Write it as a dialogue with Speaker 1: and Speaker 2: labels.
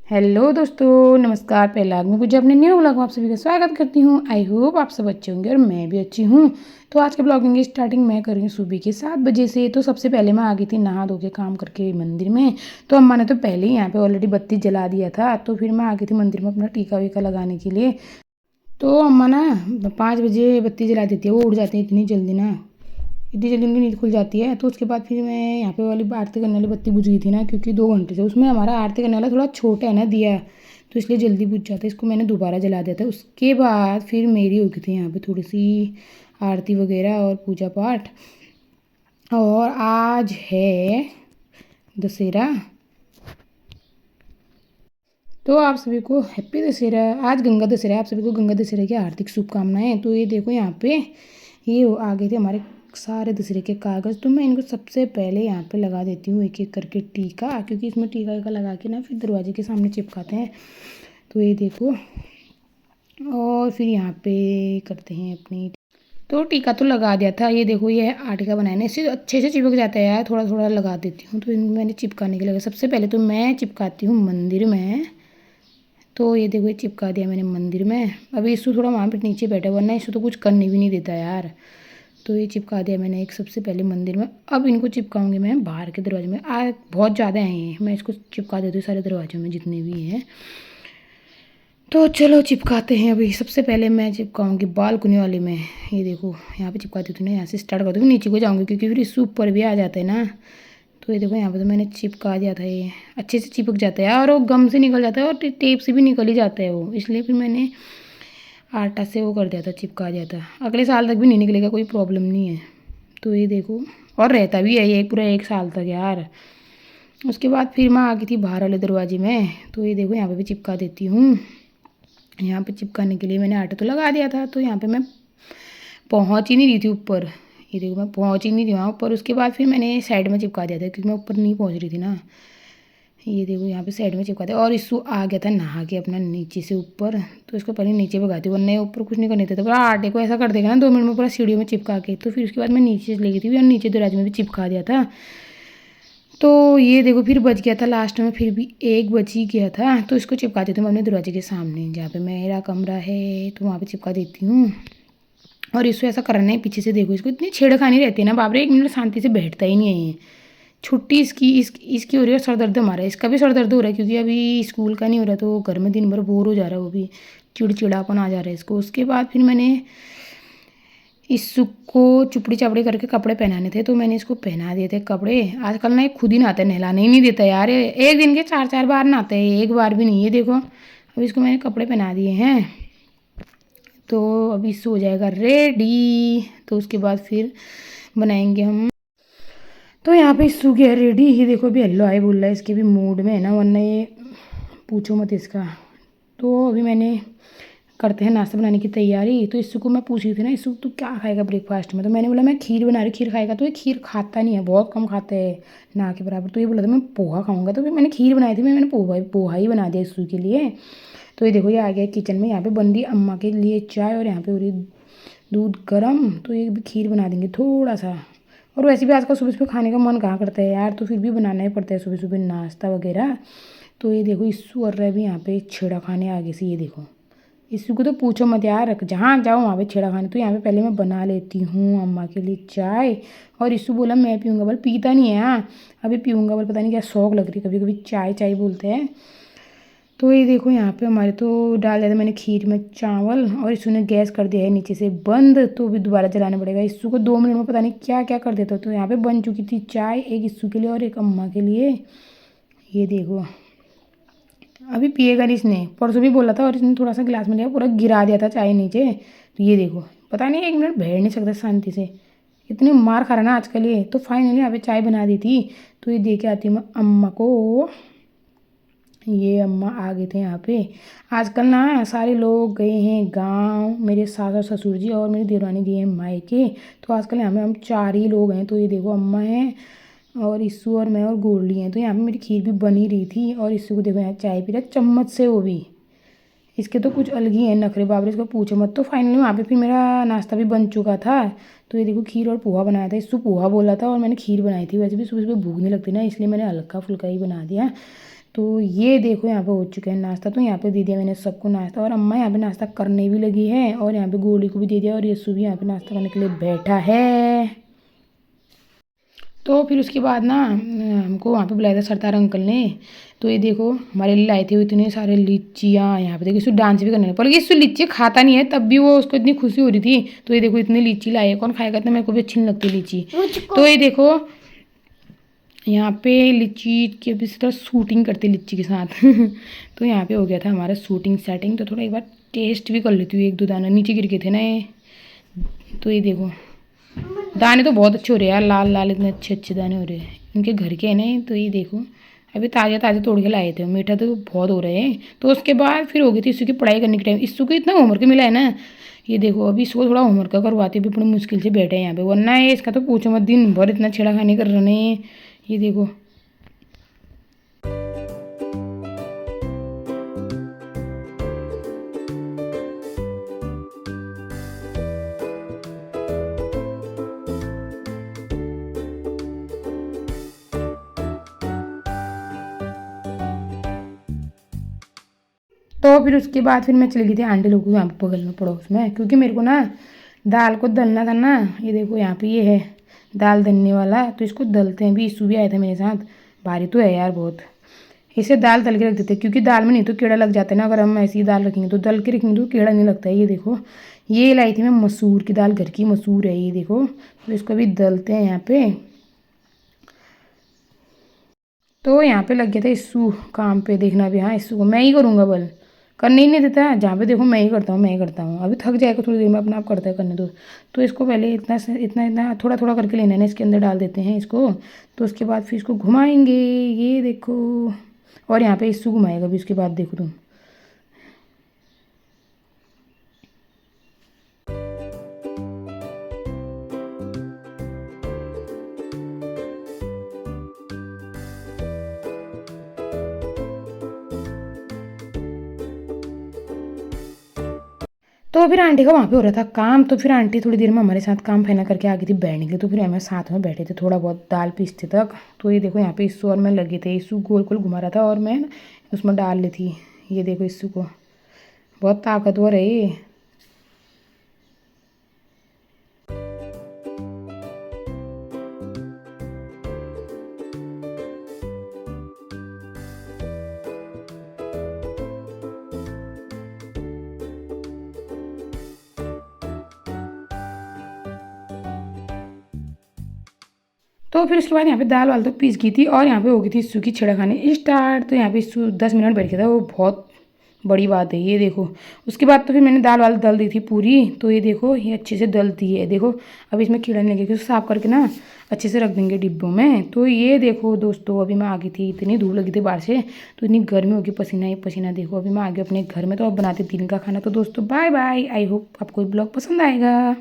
Speaker 1: Hello दोस्तों, नमस्कार। पहला में मुझे अपने न्यू ब्लॉग में आप सभी का स्वागत करती हूँ। आई होप आप सब अच्छे होंगे और मैं भी अच्छी हूँ। तो आज के ब्लॉगिंग की स्टार्टिंग मैं कर रही हूँ सुबह के 7 बजे से। तो सबसे पहले मैं आ गई थी नहा धो के काम करके मंदिर में। तो अम्मा ने तो पहले ही यहाँ पे ऑलरेडी बत्ती जला दिया था। तो फिर मैं आ गई थी मंदिर में अपना टीका वीका लगाने के लिए। तो अम्मा ना 5 बजे बत्ती जला देती है। वो उठ जाती है इतनी जल्दी ना, इतनी जल्दी उनकी नींद खुल जाती है। तो उसके बाद फिर मैं यहाँ पे वाली आरती करने वाली बत्ती बुझ गई थी ना, क्योंकि 2 घंटे से उसमें हमारा आरती करने वाला थोड़ा छोटा है ना दिया, तो इसलिए जल्दी बुझ जाता है। इसको मैंने दोबारा जला दिया था। उसके बाद फिर मेरी हो गई थी यहाँ पे थोड़ी सी आरती वगैरह और पूजा पाठ। और आज है दशहरा, तो आप सभी को हैप्पी दशहरा। आज गंगा दशहरा है, आप सभी को गंगा दशहरा की हार्दिक शुभकामनाएं। तो ये देखो यहाँ पे ये आ गए थे हमारे सारे दशहरे के कागज़। तो मैं इनको सबसे पहले यहाँ पे लगा देती हूँ एक एक करके टीका, क्योंकि इसमें टीका वीका लगा के ना फिर दरवाजे के सामने चिपकाते हैं। तो ये देखो, और फिर यहाँ पे करते हैं अपनी। तो टीका तो लगा दिया था। ये देखो, ये आटे का बनाना, इससे अच्छे से चिपक जाता है यार। थोड़ा थोड़ा लगा देती हूँ। तो इनको मैंने चिपकाने के लिए सबसे पहले तो मैं चिपकाती हूँ मंदिर में। तो ये देखो, ये चिपका दिया मैंने मंदिर में। अभी इसको थोड़ा वहाँ पे नीचे बैठा, वरना इसको तो कुछ करने भी नहीं देता यार। तो ये चिपका दिया मैंने एक सबसे पहले मंदिर में। अब इनको चिपकाऊंगी मैं बाहर के दरवाजे में। आज बहुत ज़्यादा हैं, मैं इसको चिपका देती हूँ सारे दरवाजों में जितने भी हैं। तो चलो चिपकाते हैं। अभी सबसे पहले मैं चिपकाऊंगी बालकनी वाले में। ये देखो यहाँ पे चिपका देती हूँ ना, यहाँ से स्टार्ट कर दूँगी, नीचे को जाऊँगी क्योंकि फिर इससे ऊपर भी आ जाते हैं ना। तो ये देखो यहाँ पे तो मैंने चिपका दिया था। ये अच्छे से चिपक जाता है और वो गम से निकल जाता है और टेप से भी निकल ही जाता है वो, इसलिए फिर मैंने आटा से वो कर दिया था, चिपका दिया था। अगले साल तक भी नहीं निकलेगा, कोई प्रॉब्लम नहीं है। तो ये देखो, और रहता भी है ये पूरा 1 साल तक यार। उसके बाद फिर मैं आ गई थी बाहर वाले दरवाजे में। तो ये देखो यहाँ पे भी चिपका देती हूँ। यहाँ पे चिपकाने के लिए मैंने आटा तो लगा दिया था। तो यहाँ पे मैं पहुँच ही नहीं रही थी ऊपर। ये देखो, मैं पहुँच ही नहीं रही वहाँ ऊपर। उसके बाद फिर मैंने साइड में चिपका दिया था, क्योंकि मैं ऊपर नहीं पहुँच रही थी ना। ये देखो यहाँ पे साइड में चिपका दिया। और इसको आ गया था नहा के अपना नीचे से ऊपर। तो इसको पहले नीचे भगाती, वरना ऊपर कुछ नहीं करने देता। पूरा आटे को ऐसा कर देगा ना 2 मिनट में पूरा सीढ़ियों में चिपका के। तो फिर उसके बाद मैं नीचे ले गई थी और नीचे दराज में भी चिपका दिया था। तो ये देखो, फिर बच गया था लास्ट में, फिर भी एक बच ही गया था। तो इसको चिपका देती हूँ मैं अपने दरवाजे के सामने, जहाँ पे मेरा कमरा है। तो वहाँ पे चिपका देती हूँ। और इसको ऐसा करना है पीछे से। देखो, इसको इतनी छेड़खानी रहती है ना, बाप रे, 1 मिनट शांति से बैठता ही नहीं है ये। छुट्टी इसकी हो रही है और सर दर्द हमारा है। इसका भी सर दर्द हो रहा है, क्योंकि अभी स्कूल का नहीं हो रहा, तो घर में दिन भर बोर हो जा रहा है। वो भी चिड़चिड़ापन आ जा रहा है इसको। उसके बाद फिर मैंने इसको चुपड़ी चापड़ी करके कपड़े पहनाने थे, तो मैंने इसको पहना दिए थे कपड़े। आजकल ना ये खुद ही नहाता है, नहलाने ही नहीं देता यार। एक दिन के 4 4 बार नहाता है, एक बार भी नहीं है। देखो, अब इसको मैंने कपड़े पहना दिए हैं। तो अभी इससे हो जाएगा रेडी। तो उसके बाद फिर बनाएंगे हम। तो यहाँ पे सू गया रेडी। ही देखो, अभी हेलो हाय बोल रहा है, इसके भी मूड में है ना, वरना ये पूछो मत इसका। तो अभी मैंने करते हैं नाश्ता बनाने की तैयारी। तो इसको मैं पूछ रही थी ना, इसको तू क्या खाएगा ब्रेकफास्ट में। तो मैंने बोला मैं खीर बना रही, खीर खाएगा। तो ये खीर खाता नहीं है, बहुत कम खाता है, ना के बराबर। तो ये बोला था मैं पोहा खाऊंगा। तो फिर मैंने खीर बनाई थी, मैंने पोहा ही बना दिया इसू के लिए। तो ये देखो, ये आ गया किचन में। यहाँ पे बन रही अम्मा के लिए चाय, और यहाँ पे हो रही दूध गर्म। तो ये भी खीर बना देंगे थोड़ा सा। और वैसे भी आजकल सुबह सुबह खाने का मन कहाँ करता है यार, तो फिर भी बनाना ही पड़ता है सुबह सुबह नाश्ता वगैरह। तो ये देखो, इस्सू और रहा भी यहाँ पे छेड़ा खाने आगे से। ये देखो, इस्सू को तो पूछो मत यार, जहाँ जाओ वहाँ पे छेड़ा खाने। तो यहाँ पे पहले मैं बना लेती हूँ अम्मा के लिए चाय। और इस्सू बोला मैं पीऊँगा, बोल पीता नहीं है। हाँ, अभी पीऊँगा, बोल पता नहीं क्या शौक लग रही, कभी कभी चाय चाय बोलते हैं। तो ये देखो, यहाँ पे हमारे तो डाल दिया था मैंने खीर में चावल। और इसू ने गैस कर दिया है नीचे से बंद। तो भी दोबारा जलाना पड़ेगा। इसू को 2 मिनट में पता नहीं क्या क्या कर देता। तो यहाँ पे बन चुकी थी चाय, एक इसू के लिए और एक अम्मा के लिए। ये देखो, अभी पिएगा नहीं इसने, परसों भी बोला था और इसने थोड़ा सा गिलास में लिया, पूरा गिरा दिया था चाय नीचे। तो ये देखो, पता नहीं 1 मिनट बैठ नहीं सकता शांति से, इतनी मार खा रहा ना आजकल ये। तो फाइनली यहाँ पे चाय बना दी थी। तो ये दे के आती हूँ मैं अम्मा को। ये अम्मा आ गए थे यहाँ पे। आजकल ना सारे लोग गए हैं गांव, मेरे सास और ससुर जी और मेरी देवरानी गई है मायके। तो आजकल यहाँ पे हम 4 ही लोग हैं। तो ये देखो, अम्मा हैं और इस्सू और मैं और गोरली हैं। तो यहाँ पे मेरी खीर भी बनी रही थी। और इस्सू को देखो यहाँ चाय पी रहा है चम्मच से, वो भी। इसके तो कुछ अलग ही है नखरे बाबरे, इसको पूछो मत। तो फाइनली वहाँ पे फिर मेरा नाश्ता भी बन चुका था। तो ये देखो, खीर और पोहा बनाया था। इस्सू पोहा बोला था और मैंने खीर बनाई थी। वैसे भी सुबह सुबह भूख नहीं लगती ना, इसलिए मैंने हल्का फुल्का ही बना दिया। तो ये देखो यहाँ पे हो चुका है नाश्ता। तो यहाँ पे दे दिया मैंने सबको नाश्ता, और अम्मा यहाँ पे नाश्ता करने भी लगी है, और यहाँ पे गोली को भी दे दिया, और यस्सु भी यहाँ पे नाश्ता करने के लिए बैठा है। तो फिर उसके बाद ना हमको वहाँ पे बुलाया था सरदार अंकल ने। तो ये देखो हमारे लिए लाए थे वो इतने सारे लीचियाँ। यहाँ पे देखो इसको डांस भी करने लगा, पर ये इसको लीची खाता नहीं है, तब भी वो उसको इतनी खुशी हो रही थी। तो ये देखो इतनी लीची लाए है, कौन खाएगा, इतना मेरे को भी अच्छी नहीं लगती लीची। तो ये देखो यहाँ पे लीची की अभी इस तरह शूटिंग करते लीची के साथ तो यहाँ पे हो गया था हमारा शूटिंग सेटिंग। तो थोड़ा एक बार टेस्ट भी कर लेती हूँ, एक दो दाना नीचे गिर गए थे ना ये। तो ये देखो दाने तो बहुत अच्छे हो रहे हैं यार, लाल लाल इतने अच्छे अच्छे दाने हो रहे हैं, इनके घर के हैं ना। तो ये देखो अभी ताज़ा ताज़ा तोड़ के लाए थे, मीठा तो बहुत हो रहे हैं। तो उसके बाद फिर हो गई थी इसकी पढ़ाई करने के टाइम। इसको इतना होमवर्क मिला है ना, ये देखो अभी इसको थोड़ा होमवर्क करवाते भी बड़ी मुश्किल से बैठे हैं यहाँ पे, वरना है इसका तो पूछो मत, दिन भर इतना छेड़ाखानी कर रहे हैं। ये देखो तो फिर उसके बाद फिर मैं चली गई थी आंटी लोगों के यहाँ पे बगल में पड़ोस में, क्योंकि मेरे को ना दाल को दलना था ना। ये देखो यहाँ पे ये है दाल दलने वाला, तो इसको दलते हैं। भी ईसू भी आया था मेरे साथ, भारी तो है यार बहुत। इसे दाल तल के रख देते, क्योंकि दाल में नहीं तो कीड़ा लग जाता है ना, अगर हम ऐसी ही दाल रखेंगे तो दल के रखेंगे तो कीड़ा नहीं लगता है। ये देखो ये लाई थी मैं मसूर की दाल, घर की मसूर है ये देखो। तो इसको भी दलते हैं यहाँ पे। तो यहाँ पे लग गया था इस्सू काम पे, देखना भी। हाँ इस्सू को मैं ही करूँगा, बल करने ही नहीं देता, जहाँ पे देखो मैं ही करता हूँ, मैं ही करता हूँ। अभी थक जाएगा थोड़ी देर में, अपना आप करता है करने दो। तो इसको पहले इतना इतना इतना थोड़ा थोड़ा करके लेना है ना, इसके अंदर डाल देते हैं इसको। तो उसके बाद फिर इसको घुमाएंगे, ये देखो। और यहाँ पे इस्सू घुमाएगा भी उसके बाद, देखो तुम। तो फिर आंटी का वहाँ पे हो रहा था काम, तो फिर आंटी थोड़ी देर में हमारे साथ काम फाइनल करके आ गई थी बैठने के लिए। तो फिर हमें साथ में बैठे थे थोड़ा बहुत दाल पीसते तक। तो ये देखो यहाँ पे इस्सू और मैं लगे थे, इस्सू गोल गोल घुमा रहा था और मैं उसमें डाल ली थी। ये देखो इस्सू को, बहुत ताकतवर है ये। तो फिर उसके बाद यहाँ पे दाल वाल तो पीस गई थी, और यहाँ पे हो गई थी इस्सू की छेड़खानी स्टार्ट। तो यहाँ पे इस्सू 10 मिनट बैठ गया था, वो बहुत बड़ी बात है ये देखो। उसके बाद तो फिर मैंने दाल वाल दल दी थी पूरी। तो ये देखो ये अच्छे से दलती है, देखो अब इसमें कीड़ा नहीं लगेगा। तो साफ़ करके ना अच्छे से रख देंगे डिब्बों में। तो ये देखो दोस्तों, अभी मैं आ गई थी, इतनी धूप लगी थी बाहर से, तो इतनी गर्मी होगी, पसीना ही पसीना। देखो अभी मैं आ गई अपने घर में, तो अब बनाते दिन का खाना। तो दोस्तों बाय बाय, आई होप आपको ब्लॉग पसंद आएगा।